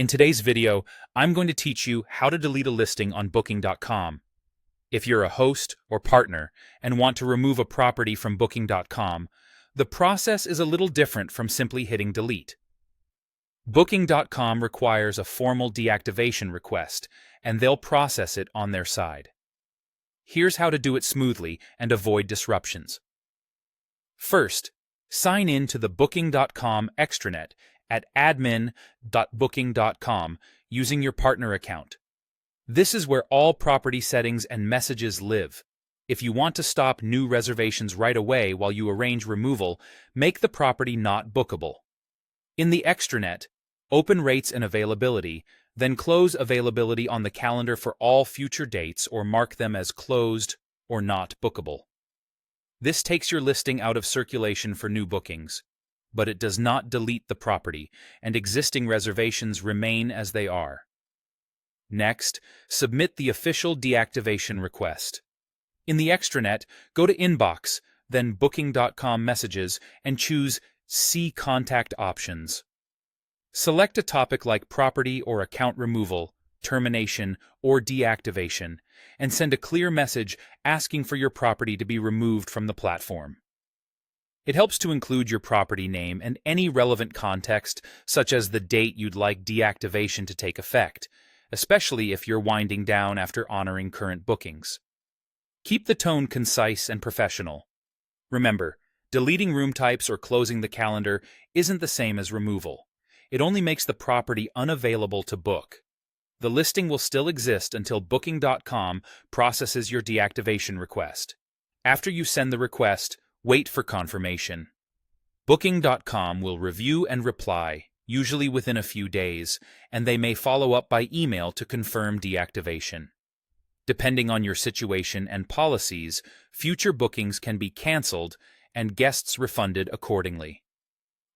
In today's video, I'm going to teach you how to delete a listing on Booking.com. If you're a host or partner and want to remove a property from Booking.com, the process is a little different from simply hitting delete. Booking.com requires a formal deactivation request, and they'll process it on their side. Here's how to do it smoothly and avoid disruptions. First, sign in to the Booking.com extranet at admin.booking.com using your partner account. This is where all property settings and messages live. If you want to stop new reservations right away while you arrange removal, make the property not bookable. In the extranet, open rates and availability, then close availability on the calendar for all future dates or mark them as closed or not bookable. This takes your listing out of circulation for new bookings, but it does not delete the property, and existing reservations remain as they are. Next, submit the official deactivation request. In the extranet, go to Inbox, then Booking.com Messages, and choose See Contact Options. Select a topic like property or account removal, termination, or deactivation, and send a clear message asking for your property to be removed from the platform. It helps to include your property name and any relevant context, such as the date you'd like deactivation to take effect, especially if you're winding down after honoring current bookings. Keep the tone concise and professional. Remember, deleting room types or closing the calendar isn't the same as removal. It only makes the property unavailable to book. The listing will still exist until Booking.com processes your deactivation request. After you send the request, wait for confirmation. Booking.com will review and reply, usually within a few days, and they may follow up by email to confirm deactivation. Depending on your situation and policies, future bookings can be canceled and guests refunded accordingly.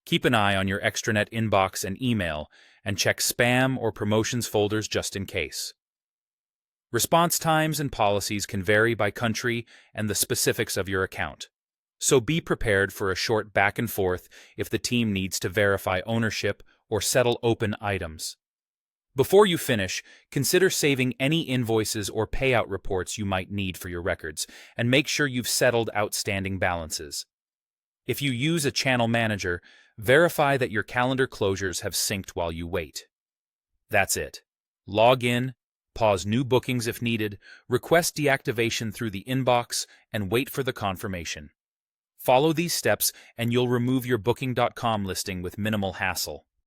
Keep an eye on your extranet inbox and email, and check spam or promotions folders just in case. Response times and policies can vary by country and the specifics of your account, so be prepared for a short back and forth if the team needs to verify ownership or settle open items. Before you finish, consider saving any invoices or payout reports you might need for your records, and make sure you've settled outstanding balances. If you use a channel manager, verify that your calendar closures have synced while you wait. That's it. Log in, pause new bookings if needed, request deactivation through the inbox, and wait for the confirmation. Follow these steps and you'll remove your Booking.com listing with minimal hassle.